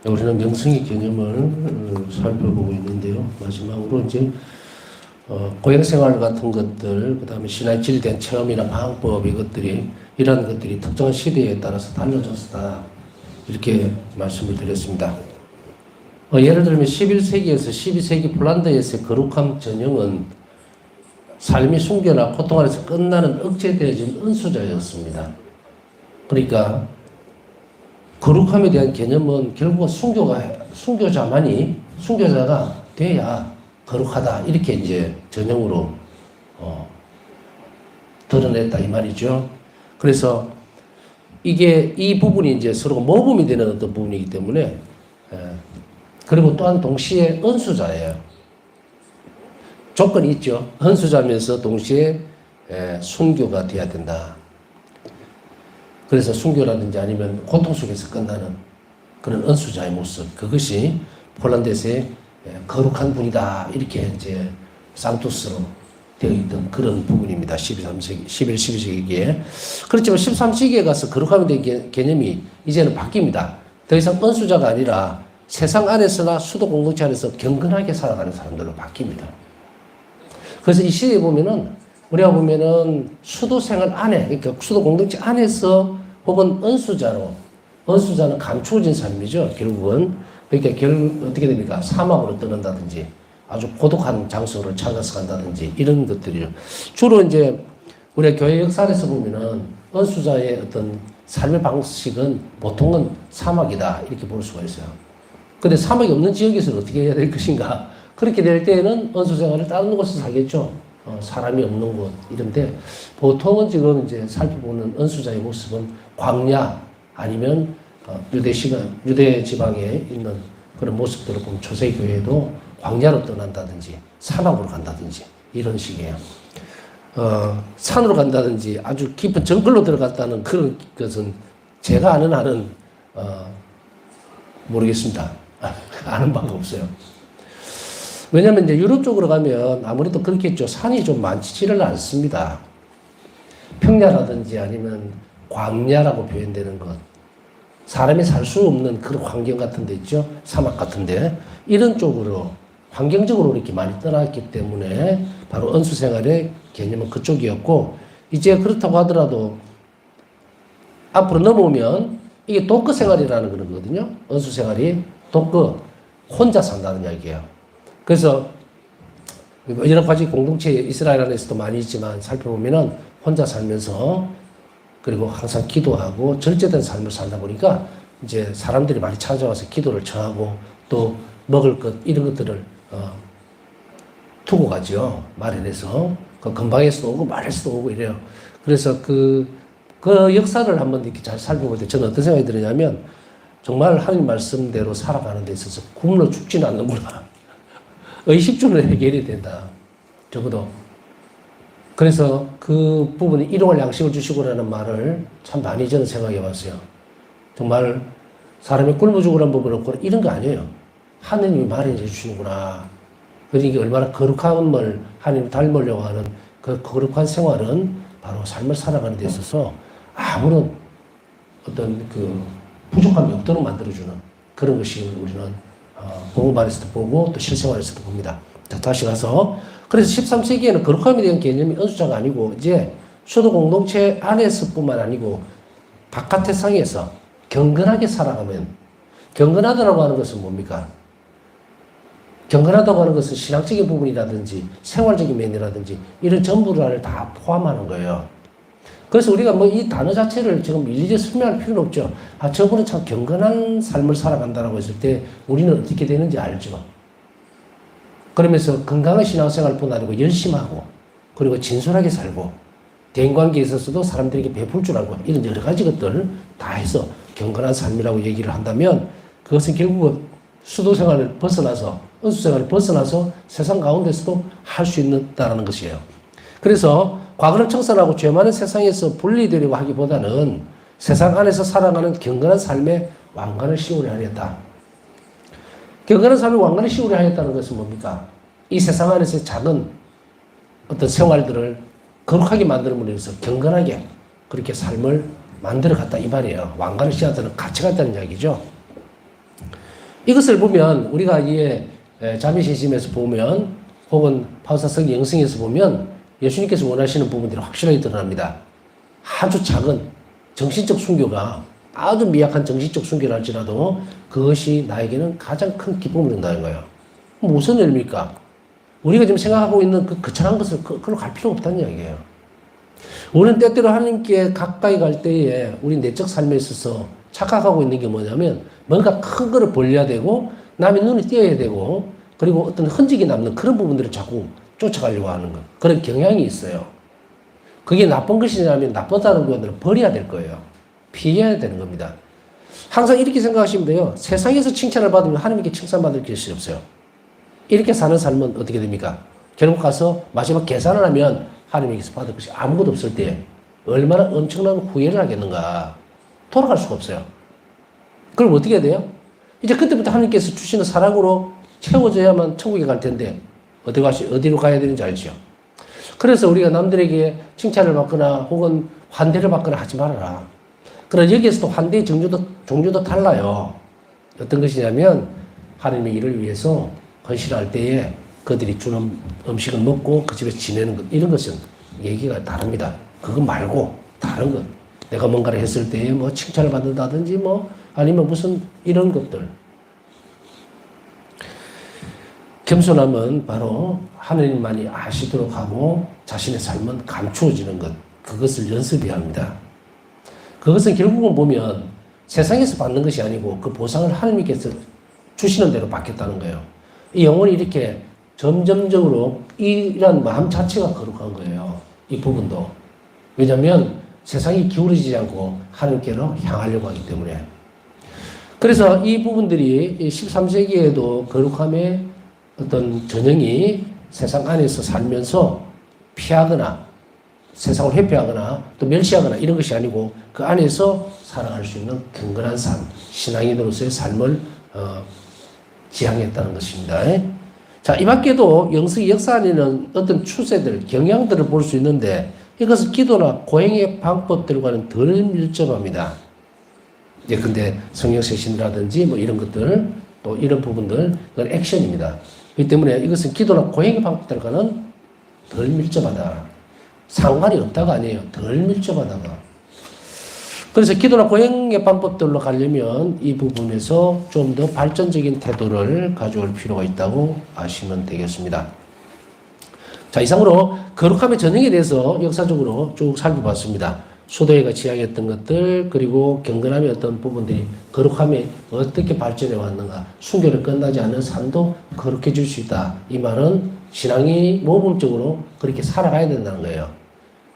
우리는 명승의 개념을 살펴보고 있는데요. 마지막으로 이제 고행생활 같은 것들, 그 다음에 신화의 질된 체험이나 방법 이것들이 이런 것들이 특정한 시대에 따라서 달라졌다 이렇게 말씀을 드렸습니다. 예를 들면 11세기에서 12세기 폴란드에서의 거룩함 전형은 삶이 순교나 고통 안에서 끝나는 억제되어진 은수자였습니다. 그러니까 거룩함에 대한 개념은 결국은 순교자가 돼야 거룩하다 이렇게 이제 전형으로 드러냈다 이 말이죠. 그래서 이 부분이 이제 서로 모범이 되는 어떤 부분이기 때문에 그리고 또한 동시에 은수자예요. 조건이 있죠. 은수자면서 동시에 순교가 돼야 된다. 그래서 순교라든지 아니면 고통 속에서 끝나는 그런 은수자의 모습, 그것이 폴란드에서의 거룩한 분이다. 이렇게 이제 상투스로 되어 있던 그런 부분입니다. 12세기에. 그렇지만 13세기에 가서 거룩함에 대한 개념이 이제는 바뀝니다. 더 이상 은수자가 아니라 세상 안에서나 수도 공동체 안에서 경건하게 살아가는 사람들로 바뀝니다. 그래서 이 시대에 보면은 우리가 보면은 수도 생활 안에, 그러니까 수도 공동체 안에서 혹은 은수자는 감추어진 삶이죠. 결국은. 그러니까 어떻게 됩니까? 사막으로 떠난다든지 아주 고독한 장소를 찾아서 간다든지 이런 것들이요. 주로 이제 우리가 교회 역사에서 보면은 은수자의 어떤 삶의 방식은 보통은 사막이다. 이렇게 볼 수가 있어요. 근데 사막이 없는 지역에서는 어떻게 해야 될 것인가? 그렇게 될 때에는 은수 생활을 다른 곳에서 살겠죠. 사람이 없는 곳, 이런데, 보통은 지금 이제 살펴보는 은수자의 모습은 광야, 아니면, 유대 지방에 있는 그런 모습들을 보면 초세기 교회도 광야로 떠난다든지, 사막으로 간다든지, 이런 식이에요. 산으로 간다든지, 아주 깊은 정글로 들어갔다는 그런 것은 제가 아는 한은, 모르겠습니다. 아는 바가 없어요. 왜냐면 이제 유럽 쪽으로 가면 아무래도 그렇겠죠. 산이 좀 많지를 않습니다. 평야라든지 아니면 광야라고 표현되는 것. 사람이 살 수 없는 그런 환경 같은 데 있죠. 사막 같은 데. 이런 쪽으로 환경적으로 이렇게 많이 떠났기 때문에 바로 은수 생활의 개념은 그쪽이었고, 이제 그렇다고 하더라도 앞으로 넘어오면 이게 독거 생활이라는 그런 거거든요. 은수 생활이 독거, 혼자 산다는 이야기예요. 그래서 여러 가지 공동체 이스라엘 안에서도 많이 있지만 살펴보면은 혼자 살면서 그리고 항상 기도하고 절제된 삶을 살다 보니까 이제 사람들이 많이 찾아와서 기도를 청하고 또 먹을 것 이런 것들을 두고 가죠. 마련해서 그 근방에서도 오고 말에서도 오고 이래요. 그래서 그 역사를 한번 이렇게 잘 살펴볼 때 저는 어떤 생각이 들었냐면 정말 하나님 말씀대로 살아가는 데 있어서 굶어 죽지는 않는구나. 의식주는 해결이 된다. 적어도. 그래서 그 부분에 일용할 양식을 주시고라는 말을 참 많이 저는 생각해 봤어요. 정말 사람이 굶어 죽으라는 부분은 이런 거 아니에요. 하느님이 마련해 주시는구나. 그러니까 얼마나 거룩함을 하나님을 닮으려고 하는 그 거룩한 생활은 바로 삶을 살아가는 데 있어서 아무런 어떤 그 부족함이 없도록 만들어주는 그런 것이 우리는 복음 안에서도 보고 또 실생활에서도 봅니다. 자, 다시 가서 그래서 13세기에는 거룩함에 대한 개념이 은수자가 아니고 이제 수도 공동체 안에서뿐만 아니고 바깥 세상에서 경건하게 살아가면 경건하다고 하는 것은 뭡니까? 경건하다고 하는 것은 신앙적인 부분이라든지 생활적인 면이라든지 이런 전부를 다 포함하는 거예요. 그래서 우리가 뭐 이 단어 자체를 지금 일일이 설명할 필요는 없죠. 저분은 참 경건한 삶을 살아간다라고 했을 때 우리는 어떻게 되는지 알죠. 그러면서 건강한 신앙생활뿐 아니고 열심하고 그리고 진솔하게 살고 대인관계에 있어서도 사람들에게 베풀 줄 알고 이런 여러 가지 것들을 다 해서 경건한 삶이라고 얘기를 한다면 그것은 결국은 수도생활을 벗어나서 은수생활을 벗어나서 세상 가운데서도 할 수 있다는 것이에요. 그래서 과거를 청산하고 죄 많은 세상에서 분리되려고 하기보다는 세상 안에서 살아가는 경건한 삶의 왕관을 씌우려 하였다. 경건한 삶의 왕관을 씌우려 하였다는 것은 뭡니까? 이 세상 안에서 작은 어떤 생활들을 거룩하게 만들므로 해서 경건하게 그렇게 삶을 만들어 갔다 이 말이에요. 왕관을 씌웠다는 같이 갔다는 이야기죠. 이것을 보면 우리가 이에 자비신심에서 보면 혹은 파우사성 영성에서 보면 예수님께서 원하시는 부분들이 확실하게 드러납니다. 아주 작은 정신적 순교가 아주 미약한 정신적 순교를 할지라도 그것이 나에게는 가장 큰 기쁨을 준다는 거예요. 무슨 의미입니까? 우리가 지금 생각하고 있는 그 거창한 것을 그걸로 갈 필요가 없다는 이야기예요. 우리는 때때로 하나님께 가까이 갈 때에 우리 내적 삶에 있어서 착각하고 있는 게 뭐냐면 뭔가 큰 거를 벌려야 되고 남의 눈에 띄어야 되고 그리고 어떤 흔적이 남는 그런 부분들을 자꾸 쫓아가려고 하는 것. 그런 경향이 있어요. 그게 나쁜 것이냐면 나쁘다는 것들은 버려야 될 거예요. 피해야 되는 겁니다. 항상 이렇게 생각하시면 돼요. 세상에서 칭찬을 받으면 하나님께 칭찬받을 것이 없어요. 이렇게 사는 삶은 어떻게 됩니까? 결국 가서 마지막 계산을 하면 하나님께서 받을 것이 아무것도 없을 때 얼마나 엄청난 후회를 하겠는가. 돌아갈 수가 없어요. 그럼 어떻게 해야 돼요? 이제 그때부터 하나님께서 주시는 사랑으로 채워져야만 천국에 갈 텐데 어디로 가야 되는지 알죠? 그래서 우리가 남들에게 칭찬을 받거나 혹은 환대를 받거나 하지 말아라. 그러나 여기에서도 환대의 종류도 달라요. 어떤 것이냐면 하나님의 일을 위해서 헌신할 때에 그들이 주는 음식을 먹고 그 집에서 지내는 것 이런 것은 얘기가 다릅니다. 그거 말고 다른 것 내가 뭔가를 했을 때에 뭐 칭찬을 받는다든지 뭐 아니면 무슨 이런 것들 겸손함은 바로 하나님만이 아시도록 하고 자신의 삶은 감추어지는 것 그것을 연습해야 합니다. 그것은 결국은 보면 세상에서 받는 것이 아니고 그 보상을 하나님께서 주시는 대로 받겠다는 거예요. 이 영혼이 이렇게 점점적으로 이런 마음 자체가 거룩한 거예요. 이 부분도. 왜냐하면 세상이 기울어지지 않고 하나님께로 향하려고 하기 때문에. 그래서 이 부분들이 13세기에도 거룩함의 어떤 전형이 세상 안에서 살면서 피하거나 세상을 회피하거나 또 멸시하거나 이런 것이 아니고 그 안에서 살아갈 수 있는 경건한 삶, 신앙인으로서의 삶을 지향했다는 것입니다. 자, 이 밖에도 영성의 역사 안에는 어떤 추세들, 경향들을 볼 수 있는데 이것은 기도나 고행의 방법들과는 덜 밀접합니다. 근데 성령 세신이라든지 뭐 이런 것들, 또 이런 부분들, 그건 액션입니다. 그렇기 때문에 이것은 기도나 고행의 방법들과는 덜 밀접하다. 상관이 없다가 아니에요. 덜 밀접하다가. 그래서 기도나 고행의 방법들로 가려면 이 부분에서 좀 더 발전적인 태도를 가져올 필요가 있다고 아시면 되겠습니다. 자, 이상으로 거룩함의 전형에 대해서 역사적으로 쭉 살펴봤습니다. 수도회가 지향했던 것들 그리고 경건함의 어떤 부분들이 거룩함에 어떻게 발전해 왔는가 순교를 끝나지 않는 삶도 거룩해질 수 있다. 이 말은 신앙이 모범적으로 그렇게 살아가야 된다는 거예요.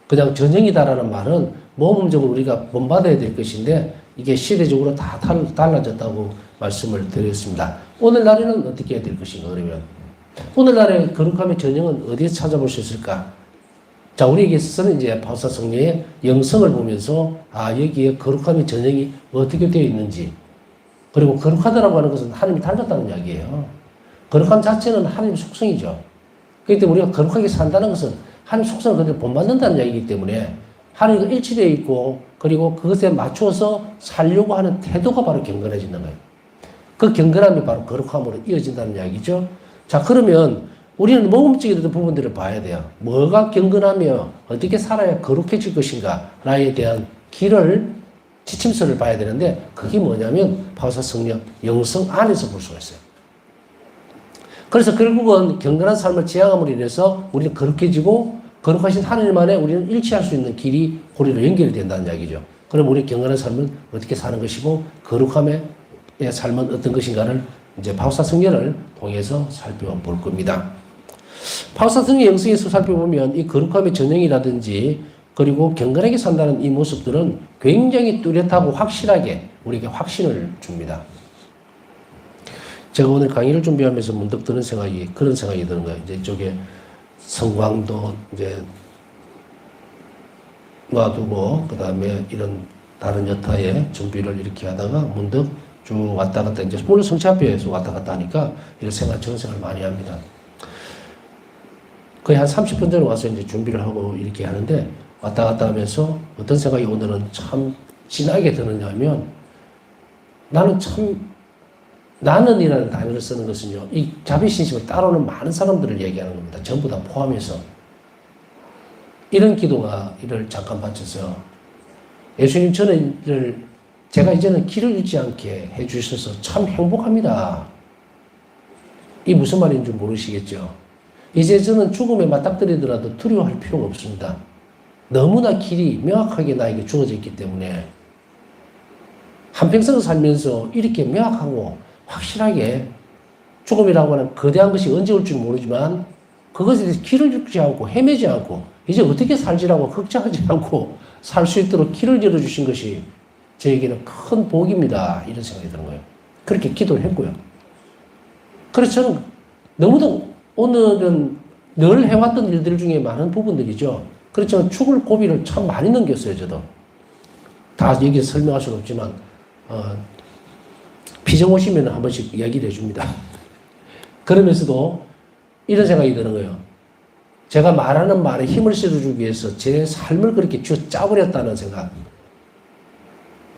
그냥 전형이다라는 말은 모범적으로 우리가 본받아야 될 것인데 이게 시대적으로 다 달라졌다고 말씀을 드렸습니다. 오늘날에는 어떻게 해야 될 것인가 그러면 오늘날의 거룩함의 전형은 어디에서 찾아볼 수 있을까? 자, 우리에게서는 이제 바우사 성령의 영성을 보면서 여기에 거룩함의 전형이 어떻게 되어 있는지 그리고 거룩하다라고 하는 것은 하나님이 닮았다는 이야기예요. 거룩함 자체는 하나님의 속성이죠. 그렇기 때문에 우리가 거룩하게 산다는 것은 하나님 속성을 그대로 본받는다는 이야기이기 때문에 하나님과 일치되어 있고 그리고 그것에 맞춰서 살려고 하는 태도가 바로 경건해지는 거예요. 그 경건함이 바로 거룩함으로 이어진다는 이야기죠. 자, 그러면 우리는 모범적인 부분들을 봐야 돼요. 뭐가 경건하며 어떻게 살아야 거룩해질 것인가 라에 대한 길을 지침서를 봐야 되는데 그게 뭐냐면 바우사 성령 영성 안에서 볼 수가 있어요. 그래서 결국은 경건한 삶을 지향함으로 인해서 우리는 거룩해지고 거룩하신 하나님 안에 우리는 일치할 수 있는 길이 고리로 연결이 된다는 이야기죠. 그럼 우리 경건한 삶은 어떻게 사는 것이고 거룩함의 삶은 어떤 것인가를 이제 바우사 성령을 통해서 살펴볼 겁니다. 바우사 성령 영성에서 살펴보면 이 거룩함의 전형이라든지 그리고 경건하게 산다는 이 모습들은 굉장히 뚜렷하고 확실하게 우리에게 확신을 줍니다. 제가 오늘 강의를 준비하면서 문득 드는 그런 생각이 드는 거예요. 이제 이쪽에 성광도 이제 놔두고 그 다음에 이런 다른 여타의 준비를 이렇게 하다가 문득 쭉 왔다 갔다 이제 물론 성체 앞에서 왔다 갔다 하니까 이런 저런 생각을 많이 합니다. 거의 한 30분 전에 와서 이제 준비를 하고 이렇게 하는데 왔다 갔다 하면서 어떤 생각이 오늘은 참 진하게 드느냐면 나는 참 나는이라는 단어를 쓰는 것은요, 이 자비신심을 따르는 많은 사람들을 얘기하는 겁니다. 전부 다 포함해서. 이런 기도가,를 잠깐 바쳐서, 예수님 저는 제가 이제는 길을 잃지 않게 해주셔서 참 행복합니다. 이 무슨 말인지 모르시겠죠? 이제 저는 죽음에 맞닥뜨리더라도 두려워할 필요가 없습니다. 너무나 길이 명확하게 나에게 주어져 있기 때문에 한평생을 살면서 이렇게 명확하고 확실하게 죽음이라고 하는 거대한 것이 언제 올지 모르지만 그것에 대해서 길을 잃지 않고 헤매지 않고 이제 어떻게 살지라고 걱정하지 않고 살 수 있도록 길을 열어주신 것이 저에게는 큰 복입니다. 이런 생각이 드는 거예요. 그렇게 기도를 했고요. 그래서 저는 너무도 오늘은 늘 해왔던 일들 중에 많은 부분들이죠. 그렇지만 죽을 고비를 참 많이 넘겼어요, 저도. 다 여기서 설명할 수는 없지만, 피정 오시면 한 번씩 이야기를 해줍니다. 그러면서도 이런 생각이 드는 거예요. 제가 말하는 말에 힘을 실어주기 위해서 제 삶을 그렇게 짜버렸다는 생각.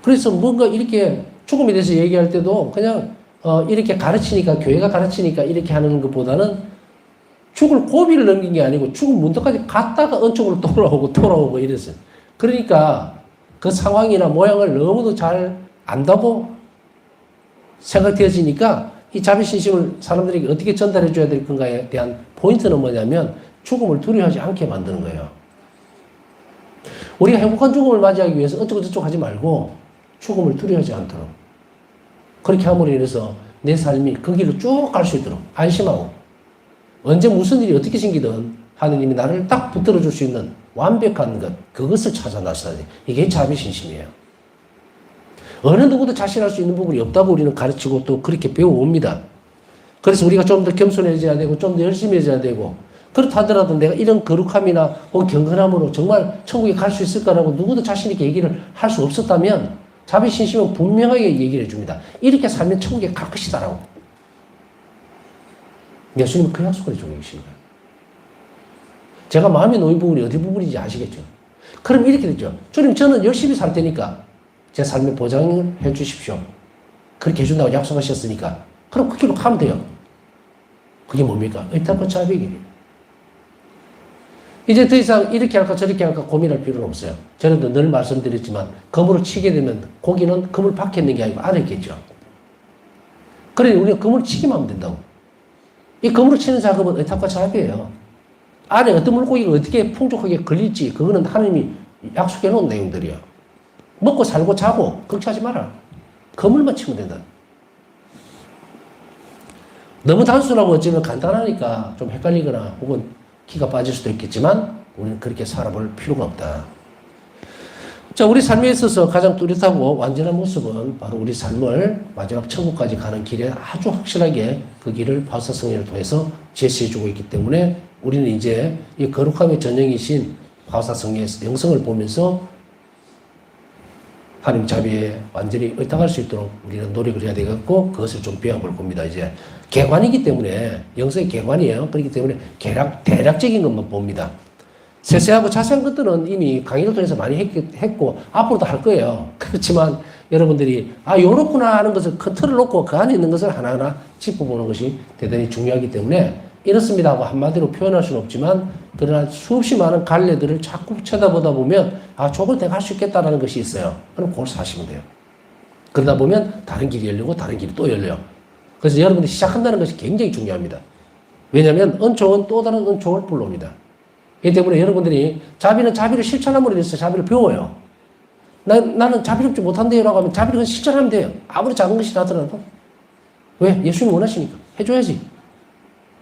그래서 뭔가 이렇게 죽음에 대해서 얘기할 때도 그냥 이렇게 가르치니까, 교회가 가르치니까 이렇게 하는 것보다는 죽을 고비를 넘긴 게 아니고 죽음 문턱까지 갔다가 은총으로 돌아오고 이랬어요. 그러니까 그 상황이나 모양을 너무도 잘 안다고 생각되어지니까 이 자비신심을 사람들에게 어떻게 전달해 줘야 될 건가에 대한 포인트는 뭐냐면 죽음을 두려워하지 않게 만드는 거예요. 우리가 행복한 죽음을 맞이하기 위해서 어쩌고저쩌고 하지 말고 죽음을 두려워하지 않도록 그렇게 함으로 인해서 내 삶이 그 길로 쭉 갈 수 있도록 안심하고 언제 무슨 일이 어떻게 생기든 하느님이 나를 딱 붙들어 줄 수 있는 완벽한 것, 그것을 찾아 나서야 돼. 이게 자비신심이에요. 어느 누구도 자신할 수 있는 부분이 없다고 우리는 가르치고 또 그렇게 배워옵니다. 그래서 우리가 좀 더 겸손해져야 되고 좀 더 열심히 해져야 되고 그렇다 하더라도 내가 이런 거룩함이나 혹은 경건함으로 정말 천국에 갈 수 있을까라고 누구도 자신 있게 얘기를 할 수 없었다면 자비신심은 분명하게 얘기를 해줍니다. 이렇게 살면 천국에 갈 것이다라고. 예수님은 그 약속을 해주고 계십니다. 제가 마음에 놓인 부분이 어디 부분인지 아시겠죠? 그럼 이렇게 되죠. 주님, 저는 열심히 살 테니까 제 삶의 보장을 해 주십시오. 그렇게 해준다고 약속하셨으니까. 그럼 그 길로 가면 돼요. 그게 뭡니까? 의탁과 자비의 길이에요. 이제 더 이상 이렇게 할까 저렇게 할까 고민할 필요는 없어요. 저는 늘 말씀드렸지만 그물을 치게 되면 고기는 그물 밖에 있는 게 아니고 안에 있겠죠. 그러니 우리가 그물을 치기만 하면 된다고. 이 그물을 치는 작업은 의탁과 자비예요. 안에 어떤 물고기가 어떻게 풍족하게 걸릴지 그거는 하나님이 약속해 놓은 내용들이에요. 먹고 살고 자고 걱정하지 마라. 그물만 치면 된다. 너무 단순하고 어쩌면 간단하니까 좀 헷갈리거나 혹은 기가 빠질 수도 있겠지만 우리는 그렇게 살아볼 필요가 없다. 자, 우리 삶에 있어서 가장 뚜렷하고 완전한 모습은 바로 우리 삶을 마지막 천국까지 가는 길에 아주 확실하게 그 길을 바울사성령을 통해서 제시해주고 있기 때문에 우리는 이제 이 거룩함의 전형이신 바울사성령의 영성을 보면서 하나님 자비에 완전히 의탁할 수 있도록 우리는 노력을 해야 되겠고 그것을 좀 배워볼 겁니다. 이제 개관이기 때문에 영성의 개관이에요. 그렇기 때문에 대략적인 것만 봅니다. 세세하고 자세한 것들은 이미 강의를 통해서 많이 했고 앞으로도 할 거예요. 그렇지만 여러분들이 요렇구나 하는 것을 큰 틀을 놓고 그 안에 있는 것을 하나하나 짚어보는 것이 대단히 중요하기 때문에 이렇습니다 하고 한마디로 표현할 수는 없지만 그러나 수없이 많은 갈래들을 자꾸 쳐다보다 보면 저걸 내가 할 수 있겠다라는 것이 있어요. 그럼 그걸 사시면 돼요. 그러다 보면 다른 길이 열리고 다른 길이 또 열려요. 그래서 여러분들이 시작한다는 것이 굉장히 중요합니다. 왜냐하면 은총은 또 다른 은총을 불러옵니다. 그렇기 때문에 여러분들이 자비는 자비를 실천함으로 인해서 자비를 배워요. 나는 자비롭지 못한대요라고 하면 자비를 실천하면 돼요. 아무리 작은 것이 나더라도. 왜? 예수님이 원하시니까. 해줘야지.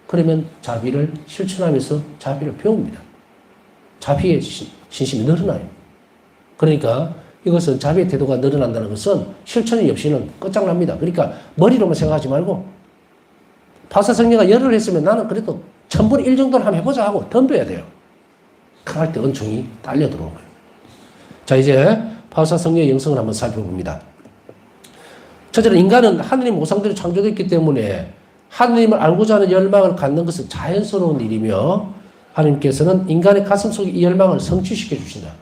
그러면 자비를 실천하면서 자비를 배웁니다. 자비의 신심이 늘어나요. 그러니까 이것은 자비의 태도가 늘어난다는 것은 실천이 없이는 끝장납니다. 그러니까 머리로만 생각하지 말고 바울사성령이 열을 했으면 나는 그래도 1000분의 1 정도는 한번 해보자 하고 덤벼야 돼요. 그럴 때 은총이 딸려 들어오는 거예요. 자, 이제 바울사성령의 영성을 한번 살펴봅니다. 첫째는 인간은 하느님 모상대로 창조됐기 때문에 하느님을 알고자 하는 열망을 갖는 것은 자연스러운 일이며 하느님께서는 인간의 가슴 속에 이 열망을 성취시켜 주신다.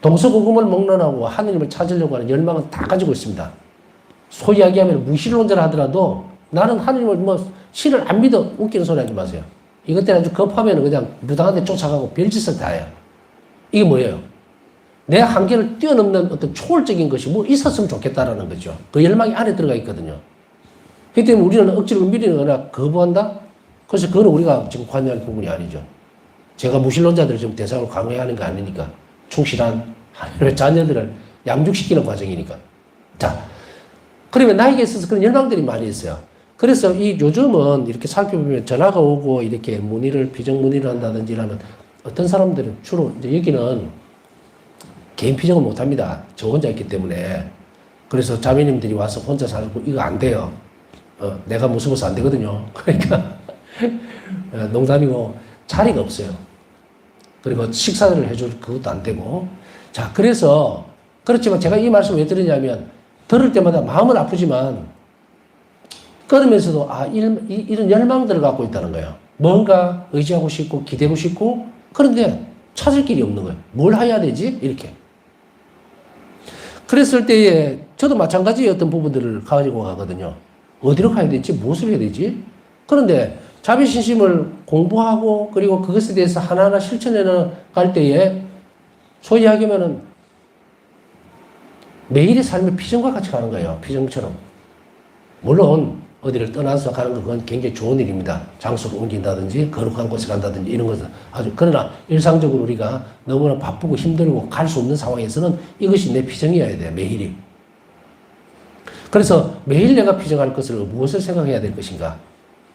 동서고금을 먹론하고 하느님을 찾으려고 하는 열망은 다 가지고 있습니다. 소위 이야기하면 무신론자라 하더라도 나는 하나님을 뭐 신을 안 믿어. 웃기는 소리 하지 마세요. 이것 때문에 아주 급하면 그냥 무당한 데 쫓아가고 별짓을 다 해요. 이게 뭐예요? 내 한계를 뛰어넘는 어떤 초월적인 것이 뭐 있었으면 좋겠다라는 거죠. 그 열망이 안에 들어가 있거든요. 그렇기 때문에 우리는 억지로 밀리거나 거부한다? 그래서 그거는 우리가 지금 관여할 부분이 아니죠. 제가 무신론자들을 지금 대상으로 강요해야 하는 거 아니니까. 충실한 하나님의 자녀들을 양육시키는 과정이니까. 자, 그러면 나에게 있어서 그런 열망들이 많이 있어요. 그래서 이 요즘은 이렇게 살펴보면 전화가 오고 이렇게 문의를, 비정문의를 한다든지 이러면 어떤 사람들은 주로 이제 여기는 개인 피정을 못 합니다. 저 혼자 있기 때문에. 그래서 자매님들이 와서 혼자 살고 이거 안 돼요. 내가 무서워서 안 되거든요. 그러니까 농담이고 자리가 없어요. 그리고 식사를 해줄 그것도 안 되고. 자, 그래서 그렇지만 제가 이 말씀을 왜 드리냐면 들을 때마다 마음은 아프지만 끊으면서도 이런 열망들을 갖고 있다는 거예요. 뭔가 의지하고 싶고 기대고 싶고 그런데 찾을 길이 없는 거예요. 뭘 해야 되지? 이렇게. 그랬을 때에 저도 마찬가지의 어떤 부분들을 가지고 가거든요. 어디로 가야 되지? 무엇을 해야 되지? 그런데 자비신심을 공부하고 그리고 그것에 대해서 하나하나 실천해 나갈 때에 소위 이야기하면은 매일의 삶의 피정과 같이 가는 거예요. 피정처럼. 물론 어디를 떠나서 가는 건 그건 굉장히 좋은 일입니다. 장소를 옮긴다든지 거룩한 곳에 간다든지 이런 것은 아주. 그러나 일상적으로 우리가 너무나 바쁘고 힘들고 갈 수 없는 상황에서는 이것이 내 피정이어야 돼요. 매일이. 그래서 매일 내가 피정할 것을 무엇을 생각해야 될 것인가.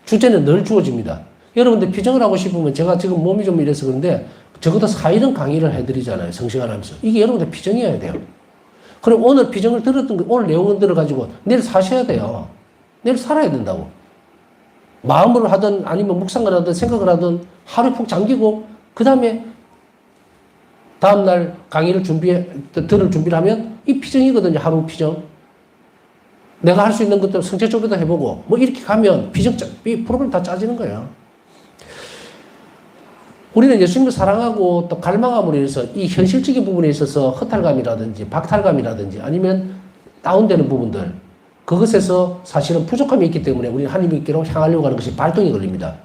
주제는 늘 주어집니다. 여러분들 피정을 하고 싶으면 제가 지금 몸이 좀 이래서 그런데 적어도 4일은 강의를 해드리잖아요. 성시간하면서. 이게 여러분들 피정이어야 돼요. 그럼 오늘 피정을 들었던 거, 오늘 내용을 들어가지고 내일 사셔야 돼요. 내일 살아야 된다고. 마음으로 하든 아니면 묵상을 하든 생각을 하든 하루 푹 잠기고 그 다음에 다음날 강의를 들을 준비를 하면 이 피정이거든요. 하루 피정. 내가 할 수 있는 것들 성체 쪽에도 해보고 뭐 이렇게 가면 이 프로그램 다 짜지는 거예요. 우리는 예수님을 사랑하고 또 갈망함으로 인해서 이 현실적인 부분에 있어서 허탈감이라든지 박탈감이라든지 아니면 다운되는 부분들 그것에서 사실은 부족함이 있기 때문에 우리는 하나님께로 향하려고 하는 것이 발동이 걸립니다.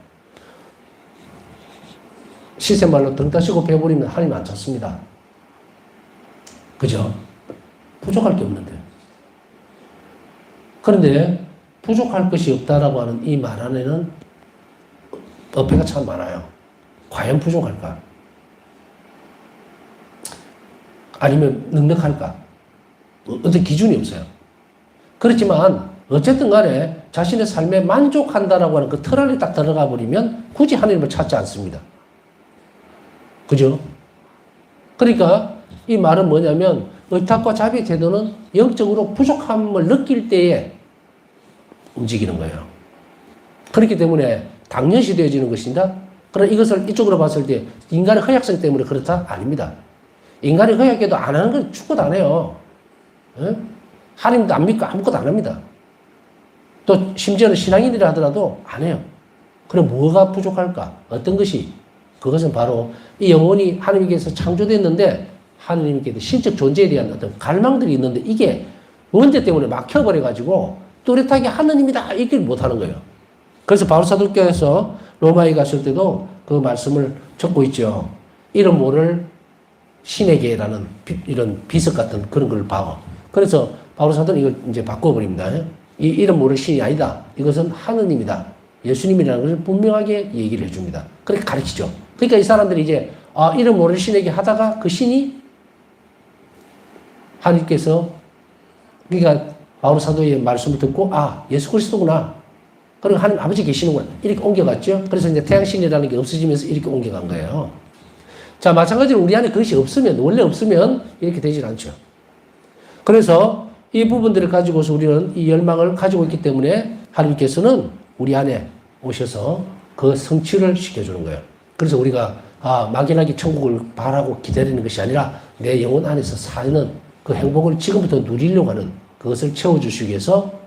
시세말로 등 따시고 배버리면 하나님 안 찾습니다. 그죠? 부족할 게 없는데. 그런데 부족할 것이 없다라고 하는 이 말 안에는 어폐가 참 많아요. 과연 부족할까? 아니면 넉넉할까? 어떤 기준이 없어요. 그렇지만 어쨌든 간에 자신의 삶에 만족한다라고 하는 그 틀 안에 딱 들어가 버리면 굳이 하나님을 찾지 않습니다. 그죠? 그러니까 이 말은 뭐냐면 의탁과 자비의 태도는 영적으로 부족함을 느낄 때에 움직이는 거예요. 그렇기 때문에 당연시 되어지는 것입니다. 그러나 이것을 이쪽으로 봤을 때 인간의 허약성 때문에 그렇다? 아닙니다. 인간이 허약해도 안 하는 건 죽어도 안 해요. 에? 하나님도 안 믿고 아무것도 안 합니다. 또 심지어는 신앙인이라 하더라도 안 해요. 그럼 뭐가 부족할까? 어떤 것이? 그것은 바로 이 영혼이 하나님께서 창조됐는데 하나님께 신적 존재에 대한 어떤 갈망들이 있는데 이게 문제 때문에 막혀버려가지고 뚜렷하게 하나님이다 이걸 못하는 거예요. 그래서 바울 사도교에서 로마에 갔을 때도 그 말씀을 적고 있죠. 이름 모를 신에게라는 이런 비석 같은 그런 걸 봐요. 그래서 바울 사도는 이걸 이제 바꿔버립니다. 이 이름 모를 신이 아니다. 이것은 하느님이다. 예수님이라는 것을 분명하게 얘기를 해줍니다. 그렇게 가르치죠. 그러니까 이 사람들이 이제 이름 모를 신에게 하다가 그 신이 하나님께서 그러니까 바울 사도의 말씀을 듣고 예수 그리스도구나. 그리고 하나님 아버지 계시는구나. 이렇게 옮겨갔죠. 그래서 이제 태양신이라는 게 없어지면서 이렇게 옮겨간 거예요. 자, 마찬가지로 우리 안에 그것이 없으면, 원래 없으면 이렇게 되질 않죠. 그래서 이 부분들을 가지고서 우리는 이 열망을 가지고 있기 때문에 하나님께서는 우리 안에 오셔서 그 성취를 시켜주는 거예요. 그래서 우리가 막연하게 천국을 바라고 기다리는 것이 아니라 내 영혼 안에서 사는 그 행복을 지금부터 누리려고 하는 그것을 채워주시기 위해서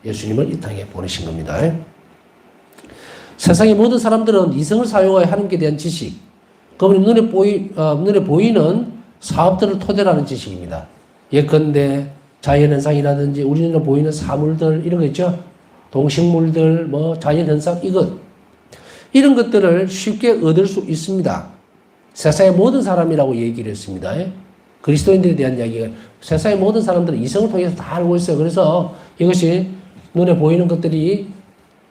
예수님을 이 땅에 보내신 겁니다. 세상의 모든 사람들은 이성을 사용하여 하나님께 대한 지식, 그분이 눈에 보이는 사업들을 토대로 하는 지식입니다. 예컨대 자연현상이라든지 우리 눈에 보이는 사물들 이런 거 있죠. 동식물들 뭐 자연현상 이런 것들을 쉽게 얻을 수 있습니다. 세상의 모든 사람이라고 얘기를 했습니다. 그리스도인들에 대한 이야기가 세상의 모든 사람들은 이성을 통해서 다 알고 있어요. 그래서 이것이 눈에 보이는 것들이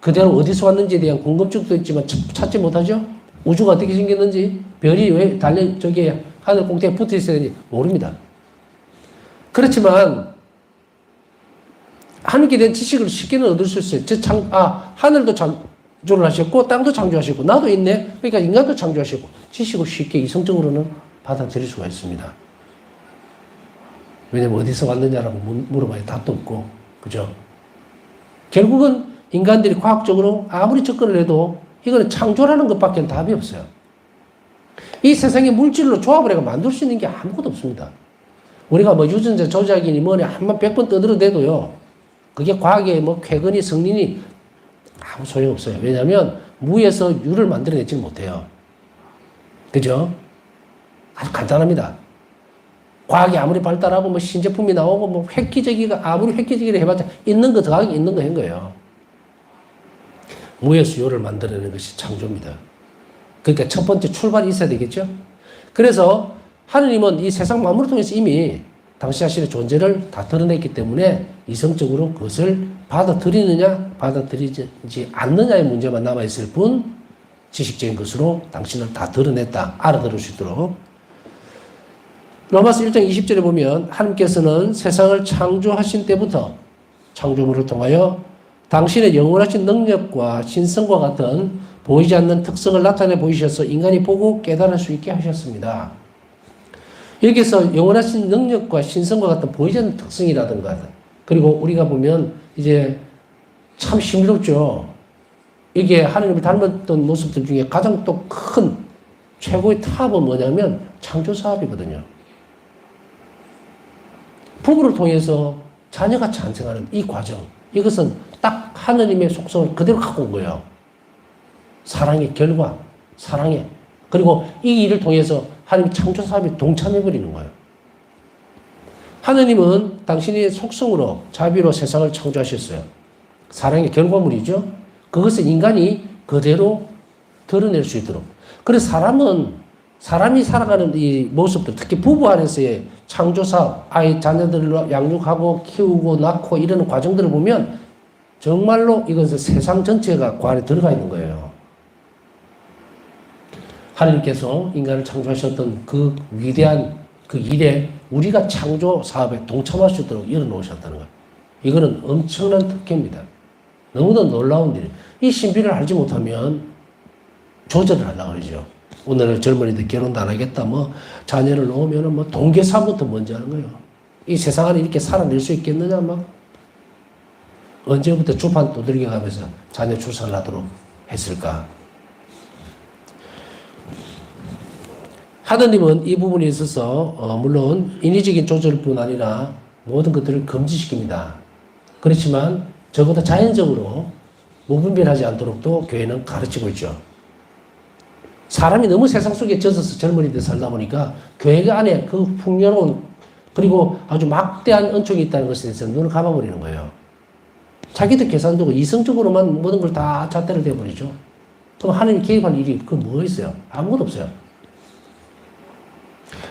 그대로 어디서 왔는지에 대한 궁금증도 있지만 찾지 못하죠. 우주가 어떻게 생겼는지 별이 왜 저기 하늘 공태에 붙어 있어야 되는지 모릅니다. 그렇지만 하늘에 대한 지식을 쉽게는 얻을 수 있어요. 하늘도 창조를 하셨고 땅도 창조하셨고 나도 있네. 그러니까 인간도 창조하셨고 지식을 쉽게 이성적으로는 받아들일 수가 있습니다. 왜냐면 어디서 왔느냐라고 물어봐야 답도 없고 그죠? 결국은 인간들이 과학적으로 아무리 접근을 해도 이거는 창조라는 것밖에 답이 없어요. 이 세상에 물질로 조합을 해서 만들 수 있는 게 아무것도 없습니다. 우리가 뭐 유전자 조작이니 뭐니 한번 100번 떠들어대도요. 그게 과학의 뭐 쾌거니 성린이 아무 소용없어요. 왜냐하면 무에서 유를 만들어내지 못해요. 그죠? 아주 간단합니다. 과학이 아무리 발달하고 뭐 신제품이 나오고 뭐 아무리 획기적이라 해봤자 있는 거 더하기 있는 거 한 거예요. 무에서 유를 만들어내는 것이 창조입니다. 그러니까 첫 번째 출발이 있어야 되겠죠? 그래서 하느님은 이 세상 만물을 통해서 이미 당시 자신의 존재를 다 드러냈기 때문에 이성적으로 그것을 받아들이느냐 받아들이지 않느냐의 문제만 남아있을 뿐 지식적인 것으로 당신을 다 드러냈다. 알아들을 수 있도록. 로마서 1장 20절에 보면 하나님께서는 세상을 창조하신 때부터 창조물을 통하여 당신의 영원하신 능력과 신성과 같은 보이지 않는 특성을 나타내 보이셔서 인간이 보고 깨달을 수 있게 하셨습니다. 여기서 영원하신 능력과 신성과 같은 보이지 않는 특성이라든가 그리고 우리가 보면 이제 참 신비롭죠. 이게 하나님을 닮았던 모습들 중에 가장 또 큰 최고의 탑은 뭐냐면 창조 사업이거든요. 부부를 통해서 자녀가 탄생하는 이 과정 이것은 딱 하나님의 속성을 그대로 갖고 온 거예요. 사랑의 결과, 사랑의 그리고 이 일을 통해서 하나님 창조 사업에 동참해버리는 거예요. 하나님은 당신의 속성으로 자비로 세상을 창조하셨어요. 사랑의 결과물이죠. 그것을 인간이 그대로 드러낼 수 있도록. 그래서 사람이 살아가는 이 모습들, 특히 부부 안에서의 창조 사업, 자녀들을 양육하고 키우고 낳고 이런 과정들을 보면 정말로 이것은 세상 전체가 그 안에 들어가 있는 거예요. 하나님께서 인간을 창조하셨던 그 위대한 그 일에 우리가 창조 사업에 동참할 수 있도록 열어놓으셨다는 거예요. 이거는 엄청난 특혜입니다. 너무나 놀라운 일이에요. 이 신비를 알지 못하면 조절을 하려고 그러죠. 오늘은 젊은이들 결혼도 안 하겠다. 뭐 자녀를 놓으면 뭐 동계산부터 먼저 하는 거예요. 이 세상 안에 이렇게 살아낼 수 있겠느냐 막. 언제부터 주판 두들겨 가면서 자녀 출산을 하도록 했을까. 하느님은 이 부분에 있어서 물론 인위적인 조절뿐 아니라 모든 것들을 금지시킵니다. 그렇지만 적어도 자연적으로 무분별하지 않도록 또 교회는 가르치고 있죠. 사람이 너무 세상 속에 젖어서 젊은이들 살다 보니까 교회가 안에 그 풍요로운 그리고 아주 막대한 은총이 있다는 것에 대해서 눈을 감아버리는 거예요. 자기들 계산되고 이성적으로만 모든 걸 다 잣대를 대버리죠. 그럼 하나님 개입할 일이 그 뭐 있어요? 아무것도 없어요.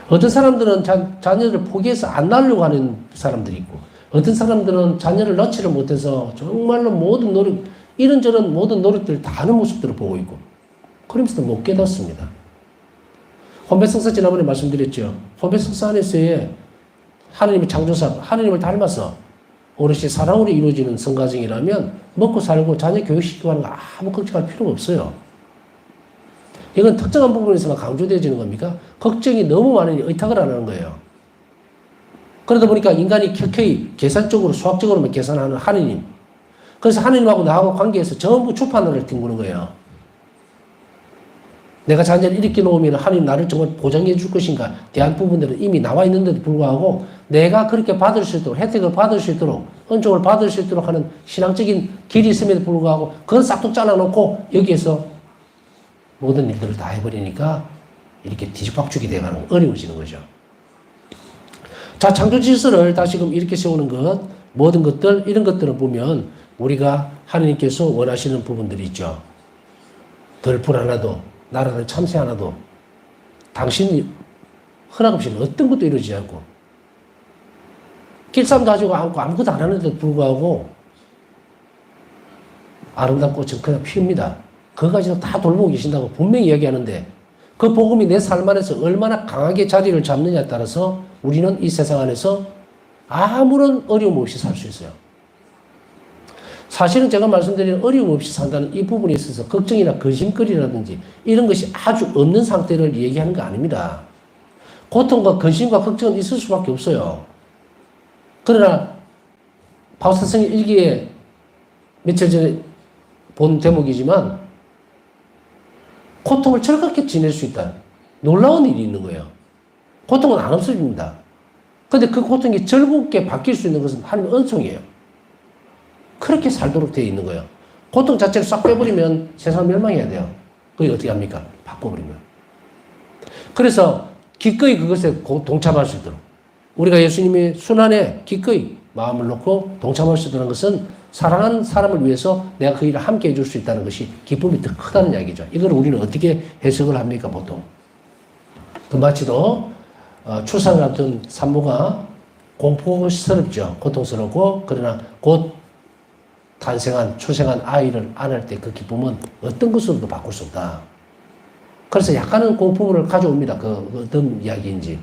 어떤 사람들은 자녀를 포기해서 안 낳으려고 하는 사람들이 있고 어떤 사람들은 자녀를 낳지를 못해서 정말로 모든 노력 이런저런 모든 노력들을 다 하는 모습들을 보고 있고 그러면서도 못 깨닫습니다. 혼배성사 지난번에 말씀드렸죠. 혼배성사 안에서의 하나님의 창조사 하나님을 닮아서 오롯이 사랑으로 이루어지는 성가정이라면 먹고 살고 자녀 교육시키고 하는 거 아무 걱정할 필요가 없어요. 이건 특정한 부분에서만 강조되어지는 겁니까? 걱정이 너무 많으니 의탁을 안 하는 거예요. 그러다 보니까 인간이 켜켜이 계산적으로 수학적으로만 계산하는 하느님. 그래서 하느님하고 나하고 관계에서 전부 주판을 튕기는 거예요. 내가 자녀를 이렇게 놓으면 하느님 나를 정말 보장해 줄 것인가 대한 부분들은 이미 나와 있는데도 불구하고 내가 그렇게 받을 수 있도록 혜택을 받을 수 있도록 은총을 받을 수 있도록 하는 신앙적인 길이 있음에도 불구하고 그건 싹둑 잘라놓고 여기에서 모든 일들을 다 해버리니까 이렇게 뒤집박죽이 돼가는 어려워지는 거죠. 자, 창조 질서를 다시금 이렇게 세우는 것, 모든 것들, 이런 것들을 보면 우리가 하나님께서 원하시는 부분들이 있죠. 덜 불안하도, 나라를 참새 하나도, 당신이 허락 없이는 어떤 것도 이루어지지 않고, 길쌈 가지고 안고 아무것도 안 하는데도 불구하고, 아름다운 꽃은 그냥 피웁니다. 그거 가지고 다 돌보고 계신다고 분명히 이야기하는데, 그 복음이 내 삶 안에서 얼마나 강하게 자리를 잡느냐에 따라서 우리는 이 세상 안에서 아무런 어려움 없이 살 수 있어요. 사실은 제가 말씀드린 어려움 없이 산다는 이 부분에 있어서 걱정이나 근심거리라든지 이런 것이 아주 없는 상태를 얘기하는 거 아닙니다. 고통과 근심과 걱정은 있을 수밖에 없어요. 그러나 바울 선생의 일기에 며칠 전에 본 대목이지만 고통을 즐겁게 지낼 수 있다. 놀라운 일이 있는 거예요. 고통은 안 없어집니다. 그런데 그 고통이 즐겁게 바뀔 수 있는 것은 하나님의 은총이에요. 그렇게 살도록 되어 있는 거예요. 고통 자체를 싹 빼버리면 세상 멸망해야 돼요. 그게 어떻게 합니까? 바꿔버리면. 그래서 기꺼이 그것에 동참할 수 있도록 우리가 예수님의 순환에 기꺼이 마음을 놓고 동참할 수 있다는 것은 사랑하는 사람을 위해서 내가 그 일을 함께 해줄 수 있다는 것이 기쁨이 더 크다는 이야기죠. 이걸 우리는 어떻게 해석을 합니까, 보통? 그 마치도 출산을 앞둔 산모가 공포스럽죠. 고통스럽고, 그러나 곧 출생한 아이를 안을 때 그 기쁨은 어떤 것으로도 바꿀 수 없다. 그래서 약간은 공포를 가져옵니다. 그 어떤 이야기인지.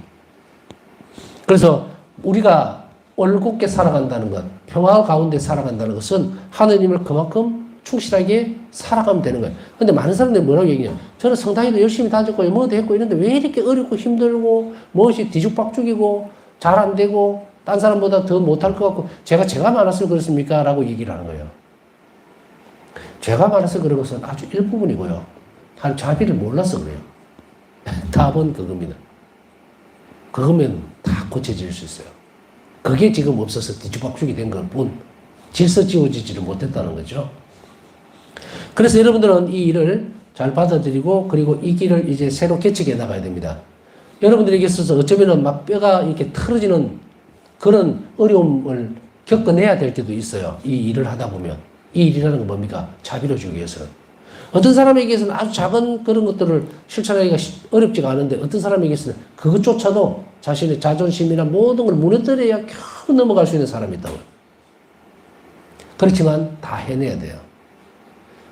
그래서 우리가 올곧게 살아간다는 것, 평화 가운데 살아간다는 것은 하느님을 그만큼 충실하게 살아가면 되는 거예요. 근데 많은 사람들이 뭐라고 얘기해요? 저는 성당에도 열심히 다녔고, 뭐도 했고, 이런데 왜 이렇게 어렵고 힘들고, 무엇이 뒤죽박죽이고, 잘 안 되고, 딴 사람보다 더 못할 것 같고, 제가 많아서 그렇습니까? 라고 얘기를 하는 거예요. 제가 많아서 그런 것은 아주 일부분이고요. 한 자비를 몰라서 그래요. 답은 그겁니다. 그거면 다 고쳐질 수 있어요. 그게 지금 없어서 뒤죽박죽이 된 걸 뿐, 질서 지워지지를 못했다는 거죠. 그래서 여러분들은 이 일을 잘 받아들이고, 그리고 이 길을 이제 새로 개척해 나가야 됩니다. 여러분들에게 있어서 어쩌면은 막 뼈가 이렇게 틀어지는 그런 어려움을 겪어내야 될 때도 있어요. 이 일을 하다 보면. 이 일이라는 건 뭡니까? 자비로 주기 위해서는. 어떤 사람에게서는 아주 작은 그런 것들을 실천하기가 어렵지가 않은데, 어떤 사람에게서는 그것조차도 자신의 자존심이나 모든 걸 무너뜨려야 겨우 넘어갈 수 있는 사람이 있다고요. 그렇지만 다 해내야 돼요.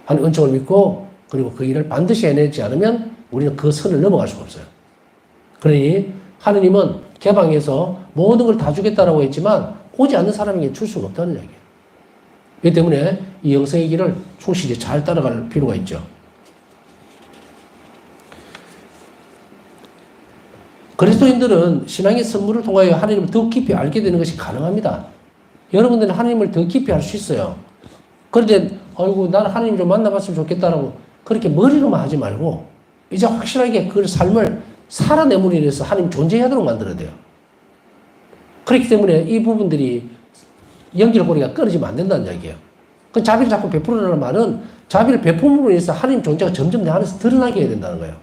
하나님 은총을 믿고, 그리고 그 일을 반드시 해내지 않으면 우리는 그 선을 넘어갈 수가 없어요. 그러니 하느님은 개방해서 모든 걸 다 주겠다라고 했지만 오지 않는 사람에게 줄 수가 없다는 이야기예요. 그렇기 때문에 이 영성의 길을 충실히 잘 따라갈 필요가 있죠. 그리스도인들은 신앙의 선물을 통하여 하나님을 더 깊이 알게 되는 것이 가능합니다. 여러분들은 하나님을 더 깊이 알 수 있어요. 그런데 아이고 나는 하나님 좀 만나봤으면 좋겠다라고 그렇게 머리로만 하지 말고 이제 확실하게 그 삶을 살아내므로 인해서 하나님 존재하도록 만들어야 돼요. 그렇기 때문에 이 부분들이 연결고리가 끊어지면 안 된다는 이야기예요. 그 자비를 자꾸 베풀어라는 말은 자비를 베품으로 인해서 하나님 존재가 점점 내 안에서 드러나게 해야 된다는 거예요.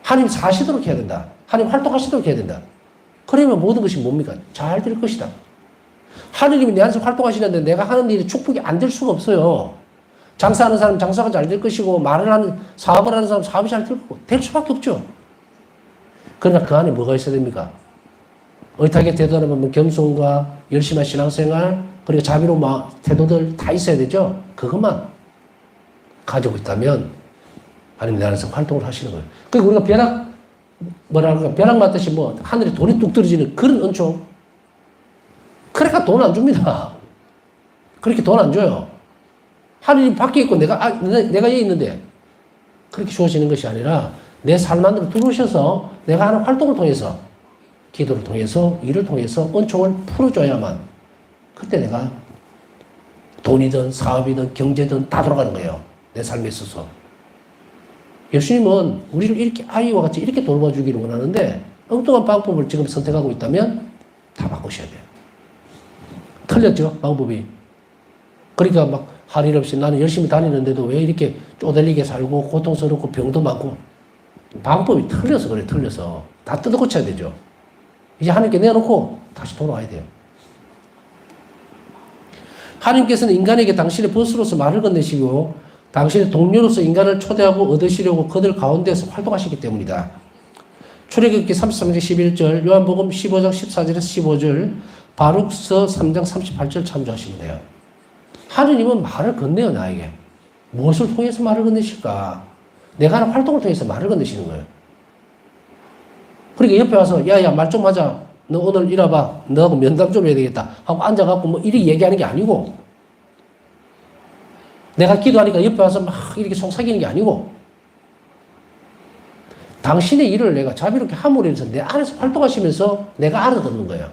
하나님 사시도록 해야 된다. 하나님 활동하시도록 해야 된다. 그러면 모든 것이 뭡니까? 잘 될 것이다. 하나님이 내 안에서 활동하시는데 내가 하는 일이 축복이 안 될 수가 없어요. 장사하는 사람 장사가 잘 될 것이고, 말을 하는, 사업을 하는 사람 사업이 잘 될 거고, 될 수밖에 없죠. 그러나 그 안에 뭐가 있어야 됩니까? 의탁의 태도라면 겸손과 열심한 신앙생활, 그리고 자비로운 태도들 다 있어야 되죠. 그것만 가지고 있다면 하나님 내 안에서 활동을 하시는 거예요. 그리고 우리가 벼락 맞듯이 하늘에 돈이 뚝 떨어지는 그런 은총. 그러니까 돈 안 줍니다. 그렇게 돈 안 줘요. 하늘이 밖에 있고 내가 여기 있는데 그렇게 주어지는 것이 아니라 내 삶 안으로 들어오셔서 내가 하는 활동을 통해서, 기도를 통해서, 일을 통해서 은총을 풀어줘야만 그때 내가 돈이든 사업이든 경제든 다 돌아가는 거예요. 내 삶에 있어서. 예수님은 우리를 이렇게 아이와 같이 이렇게 돌봐주기를 원하는데 엉뚱한 방법을 지금 선택하고 있다면 다 바꾸셔야 돼요. 틀렸죠? 방법이. 그러니까 막 할 일 없이 나는 열심히 다니는데도 왜 이렇게 쪼달리게 살고 고통스럽고 병도 많고, 방법이 틀려서 그래. 틀려서 다 뜯어고쳐야 되죠. 이제 하나님께 내어놓고 다시 돌아와야 돼요. 하나님께서는 인간에게 당신의 보스로서 말을 건네시고 당신의 동료로서 인간을 초대하고 얻으시려고 그들 가운데서 활동하시기 때문이다. 출애굽기 33장 11절, 요한복음 15장 14절에서 15절, 바룩서 3장 38절 참조하시면 돼요. 하느님은 말을 건네요, 나에게. 무엇을 통해서 말을 건네실까? 내가 하는 활동을 통해서 말을 건네시는 거예요. 그러니까 옆에 와서, 야, 말 좀 하자. 너 오늘 이리 와봐. 너하고 면담 좀 해야 되겠다. 하고 앉아갖고 뭐 이리 얘기하는 게 아니고, 내가 기도하니까 옆에 와서 막 이렇게 속삭이는 게 아니고, 당신의 일을 내가 자비롭게 함으로 해서 내 안에서 활동하시면서 내가 알아듣는 거예요.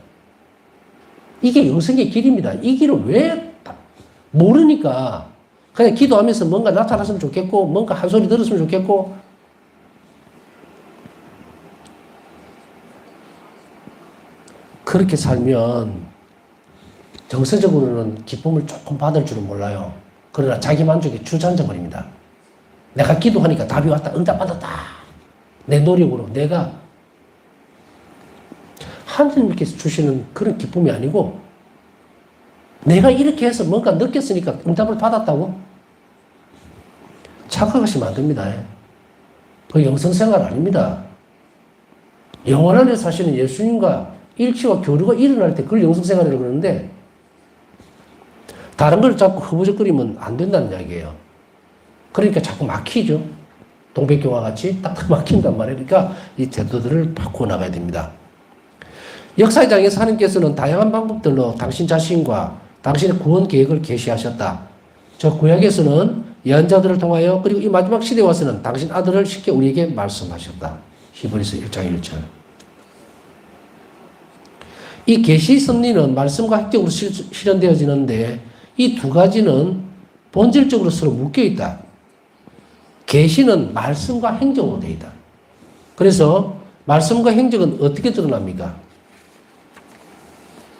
이게 영성의 길입니다. 이 길을 왜 모르니까 그냥 기도하면서 뭔가 나타났으면 좋겠고, 뭔가 한 소리 들었으면 좋겠고, 그렇게 살면 정서적으로는 기쁨을 조금 받을 줄은 몰라요. 그러나 자기 만족에 주저앉아 버립니다. 내가 기도하니까 답이 왔다, 응답받았다. 내 노력으로 내가 하나님께서 주시는 그런 기쁨이 아니고, 내가 이렇게 해서 뭔가 느꼈으니까 응답을 받았다고? 착각하시면 안 됩니다. 그 영성생활 아닙니다. 영원 안에 사시는 예수님과 일치와 교류가 일어날 때 그걸 영성생활이라고 그러는데, 다른 걸 자꾸 허부적거리면 안 된다는 이야기예요. 그러니까 자꾸 막히죠. 동백경화 같이 딱딱 막힌단 말이에요. 그러니까 이 태도들을 바꾸어 나가야 됩니다. 역사의 장에서 하나님께서는 다양한 방법들로 당신 자신과 당신의 구원 계획을 계시하셨다. 저 구약에서는 예언자들을 통하여, 그리고 이 마지막 시대에 와서는 당신 아들을 쉽게 우리에게 말씀하셨다. 히브리서 1장 1절. 이 계시 섭리는 말씀과 행적으로 실현되어지는데, 이 두 가지는 본질적으로 서로 묶여 있다. 계시는 말씀과 행적으로 되어 있다. 그래서 말씀과 행적은 어떻게 드러납니까?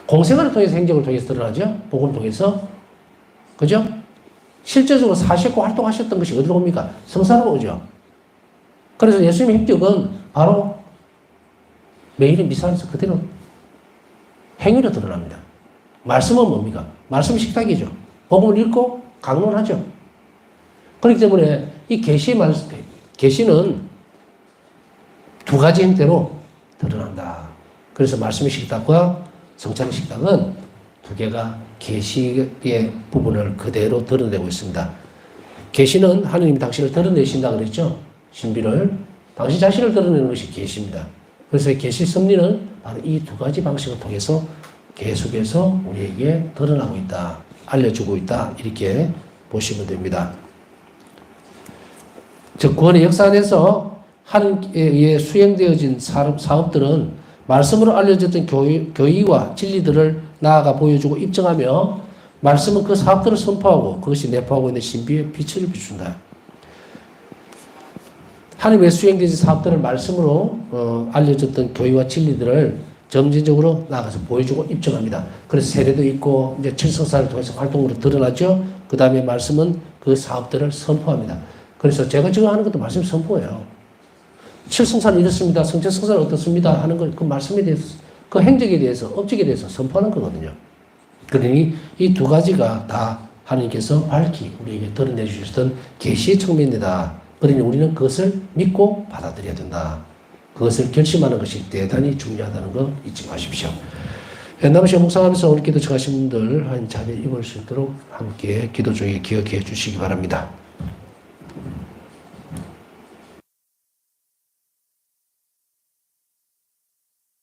공생활을 통해서, 행적을 통해서 드러나죠. 복음을 통해서. 그죠? 실제적으로 사셨고 활동하셨던 것이 어디로 옵니까? 성사로 오죠. 그래서 예수님의 행적은 바로 매일의 미사에서 그대로 행위로 드러납니다. 말씀은 뭡니까? 말씀 식탁이죠. 복음을 읽고 강론하죠. 그렇기 때문에 이 계시는 두 가지 형태로 드러난다. 그래서 말씀의 식탁과 성찬의 식탁은 두 개가 계시의 부분을 그대로 드러내고 있습니다. 계시는 하느님이 당신을 드러내신다 그랬죠. 신비를. 당신 자신을 드러내는 것이 계시입니다. 그래서 계시 섭리는 바로 이 두 가지 방식을 통해서 계속해서 우리에게 드러나고 있다. 알려주고 있다. 이렇게 보시면 됩니다. 즉, 구원의 역사 안에서 하나님에 의해 수행되어진 사업들은 말씀으로 알려졌던 교의와 진리들을 나아가 보여주고 입증하며, 말씀은 그 사업들을 선포하고 그것이 내포하고 있는 신비의 빛을 비춘다. 하나님의 수행되어진 사업들을 말씀으로 알려졌던 교의와 진리들을 점진적으로 나가서 보여주고 입증합니다. 그래서 세례도 있고, 이제 칠성사를 통해서 활동으로 드러나죠. 그 다음에 말씀은 그 사업들을 선포합니다. 그래서 제가 지금 하는 것도 말씀 선포예요. 칠성사는 이렇습니다. 성체성사는 어떻습니다. 하는 걸 그 말씀에 대해서, 그 행적에 대해서, 업적에 대해서 선포하는 거거든요. 그러니 이 두 가지가 다 하나님께서 밝히 우리에게 드러내 주셨던 계시의 측면이다. 그러니 우리는 그것을 믿고 받아들여야 된다. 그것을 결심하는 것이 대단히 중요하다는 거 잊지 마십시오. 남으시고 묵상하면서 오늘 기도 청하신 분들 한 자리에 입을 수 있도록 함께 기도 중에 기억해 주시기 바랍니다.